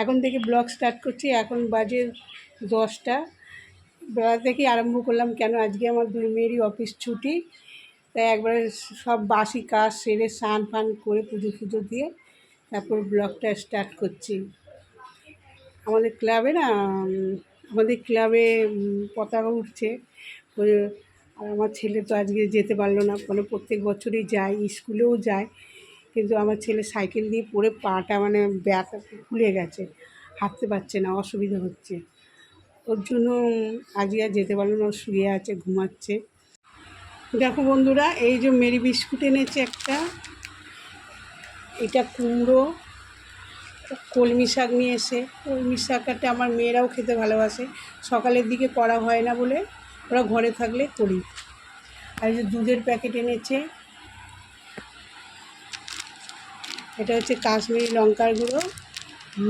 এখন থেকে blog start করছি। এখন বাজে 10টা। বেলা থেকেই আরম্ভ করলাম, কেন আজকে আমার দুই মেয়েরই অফিস ছুটি। তাই একবারে সব বাসি কাজ সেরে স্নান ফান করে পুজো দিয়ে তারপর ব্লগটা স্টার্ট করছি। আমাদের ক্লাবে না, আমাদের ক্লাবে পতাকা উঠছে। আর আমার ছেলে তো আজকে যেতে পারলো না, মানে প্রত্যেক বছরই যায়, স্কুলেও যায়, কিন্তু আমার ছেলে সাইকেল দিয়ে পড়ে পাটা মানে ব্যথা ফুলে গেছে, হাঁটতে পারছে না, অসুবিধা হচ্ছে। ওর জন্য আজকে আর যেতে পারলো না, শুয়ে আছে, ঘুমাচ্ছে। দেখো বন্ধুরা, এই যে মেরি বিস্কুট এনেছে একটা, এটা কুমড়ো, কলমি শাক নিয়ে এসে, কলমি শাকটা আমার মেয়েরাও খেতে ভালোবাসে। সকালের দিকে করা হয় না বলে ওরা ঘরে থাকলে করি। আর এই যে দুধের প্যাকেট এনেছে, এটা হচ্ছে কাশ্মীরি লঙ্কার গুঁড়ো,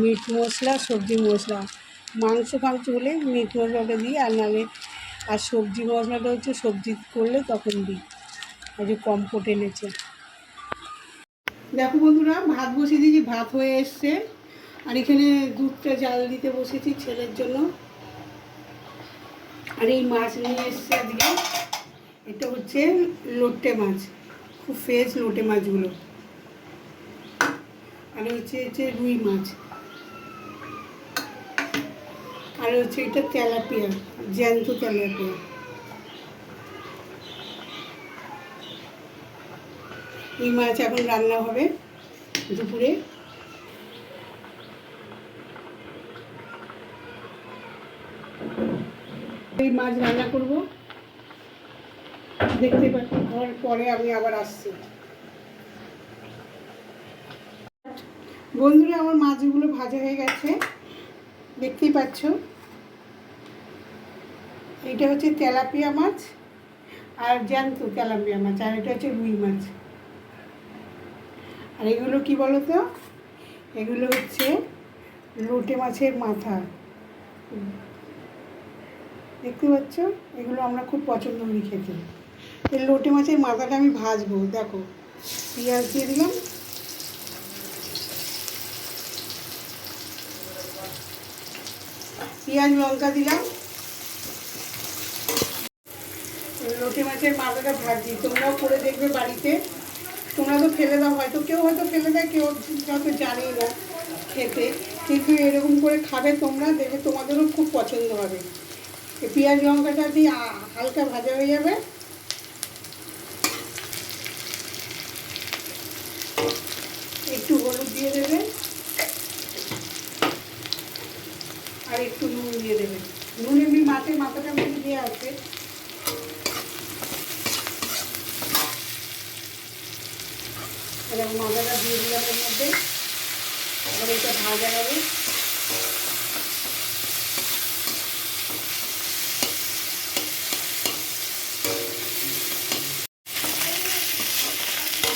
মিট মশলা, সবজি মশলা। মাংস হলে মিট মশলাটা দিই, আর নাহলে আর সবজি মশলাটা হচ্ছে সবজি করলে তখন দিই। আর যে কম্পোট এনেছে। দেখো বন্ধুরা, ভাত বসিয়ে দিয়েছি, ভাত হয়ে এসছে। আর এখানে দুধটা জাল দিতে বসেছি ছেলের জন্য। আর এই মাছ নিয়ে এসছে আজকে, এটা হচ্ছে লোটে মাছ, খুব ফ্রেশ লোটে মাছগুলো। আর হচ্ছে রুই মাছ। আর হচ্ছে এটা তেলাপিয়া, জ্যান্ত তেলাপিয়া। এই মাছ এখন রান্না হবে দুপুরে। এই মাছ রান্না করব, দেখতে পাচ্ছি। আর পরে আমি আবার আসছি। বন্ধুরা, আমার মাছগুলো ভাজা হয়ে গেছে, দেখতেই পাচ্ছ। এইটা হচ্ছে তেলাপিয়া মাছ, আর জ্যান্ত তেলাপিয়া মাছ, আর এটা হচ্ছে রুই মাছ। আর এগুলো কি বলো তো, এগুলো হচ্ছে লোটে মাছের মাথা, দেখতে পাচ্ছ। এগুলো আমরা খুব পছন্দ করি খেতে। এই লোটে মাছের মাথাটা আমি ভাজবো। দেখো, পেঁয়াজ দিয়ে দিলাম, পেঁয়াজ লঙ্কা দিলাম। লোটে মাছের মাথাটা ভাজি, তোমরাও করে দেখবে বাড়িতে। তোমরা তো ফেলে দাও, হয়তো কেউ হয়তো ফেলে দেয়, কেউ হয়তো জানেই না খেতে, কিন্তু এরকম করে খাবে তোমরা, দেখবে তোমাদেরও খুব পছন্দ হবে। পেঁয়াজ লঙ্কাটা দিয়ে হালকা ভাজা হয়ে যাবে। একটু হলুদ দিয়ে দেবে, আর একটু নুন দিয়ে দেবে। নুন এমনি মাছের মাথাটার মধ্যে দিয়ে আছে। এরকম মাথাটা দিয়ে দিলাম এর মধ্যে, এবার এটা ভাজা হবে।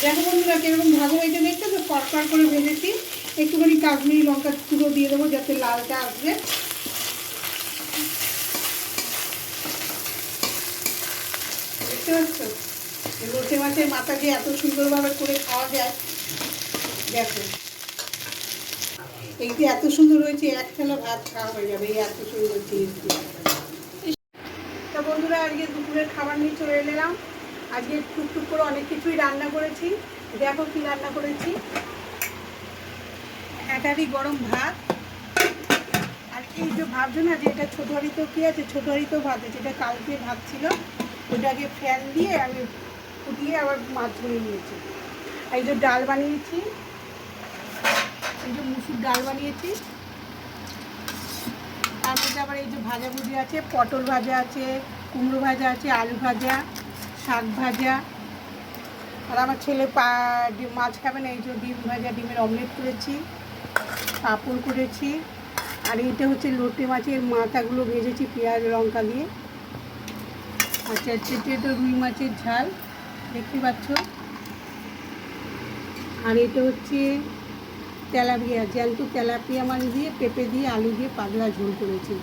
দেখো বন্ধুরা, কিরকম ভাজা হয়েছে দেখছো তো, কড়কড় করে ভেজেছি। একটুখানি কাশ্মীরি লঙ্কার গুঁড়ো দিয়ে দেবো যাতে লালটা আসবে। দেখতে পাচ্ছ, লোটে মাছের মাথা দিয়ে এত সুন্দরভাবে করে খাওয়া যায়। দেখো, এইটি এত সুন্দর হয়েছে, এক থালা ভাত খাওয়া হয়ে যাবে, এই এত সুন্দর জিনিস দিয়ে। তা বন্ধুরা, আজকে দুপুরের খাবার নিয়ে চলে এলাম। আজকে টুকটুক করে অনেক কিছুই রান্না করেছি। দেখো কি রান্না করেছি। একারি গরম ভাত, আর এই যে ভাবছো না যে এটা ছোটো হাঁড়িতেও কী আছে, ছোটো হাঁড়িতেও ভাত আছে, যেটা কালকে ভাত ছিল ওটাকে ফ্যান দিয়ে আমি ফুটিয়ে আবার মাছ ধরে নিয়েছি। আর এই যে ডাল বানিয়েছি, এই যে মুসুর ডাল বানিয়েছি। তার মধ্যে আবার এই যে ভাজাভুজি আছে, পটল ভাজা আছে, কুমড়ো ভাজা আছে, আলু ভাজা, শাক ভাজা। আর আমার ছেলে মাছ খাবে না, এই যে ডিম ভাজা, ডিমের অমলেট করেছি, পাঁপড় করেছি। আর এইটা হচ্ছে লোটে মাছের মাথাগুলো ভেজেছি পেঁয়াজ লঙ্কা দিয়ে। আচ্ছা, এটা রুই মাছের ঝাল, দেখতে পাচ্ছ। আর এটা হচ্ছে তেলাপিয়া, জ্যান্ত তেলাপিয়া মাছ দিয়ে পেঁপে দিয়ে আলু দিয়ে পাতলা ঝোল করেছি।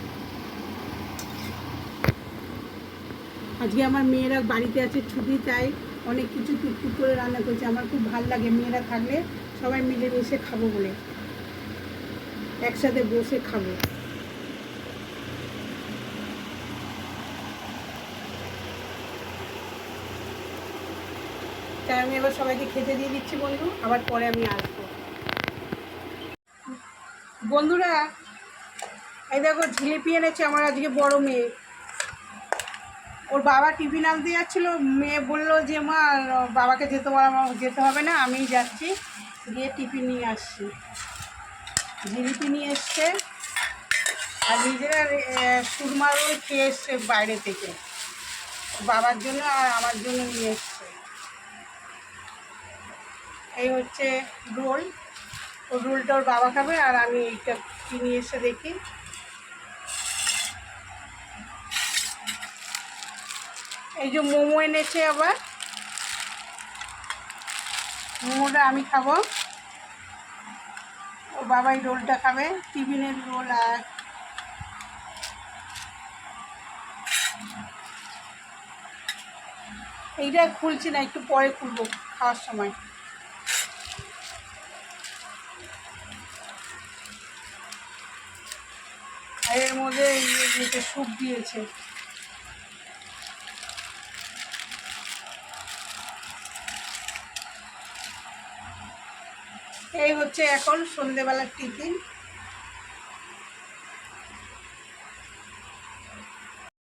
আজকে আমার মেয়েরা বাড়িতে আছে, ছুটি, তাই অনেক কিছু টুকটুক করে রান্না করেছি। আমার খুব ভালো লাগে মেয়েরা থাকলে সবাই মিলেমিশে খাবো বলে। একসাথে বসে খাবো। তাই আমি এবার সবাইকে খেতে দিয়ে দিচ্ছি বন্ধু, আবার পরে আমি আসবো। বন্ধুরা এই দেখো জিলিপি এনেছে আমার আজকে বড় মেয়ে। ওর বাবা টিফিন আনতে যাচ্ছিলো, মেয়ে বললো যে মা বাবাকে যেতে হবে না, আমিই যাচ্ছি, গিয়ে টিফিন নিয়ে আসছি। জিলিপি নিয়ে এসছে আর নিজেরা সুরমা রোল খেয়ে এসছে বাইরে থেকে, বাবার জন্য আর আমার জন্য নিয়ে এসছে। এই হচ্ছে রোল, ও রোলটা ওর বাবা খাবে আর আমি এইটা কি নিয়ে এসে দেখি। এই যে মোমো এনেছে, আবার মোমোটা আমি খাবো, ও বাবাই রোলটা খাবে, টিফিনের রোল। আর এইটা খুলছি না, একটু পরে খুলবো খাওয়ার সময়। আর এর মধ্যে স্যুপ দিয়েছে। এই হচ্ছে এখন সন্ধেবেলার টিফিন।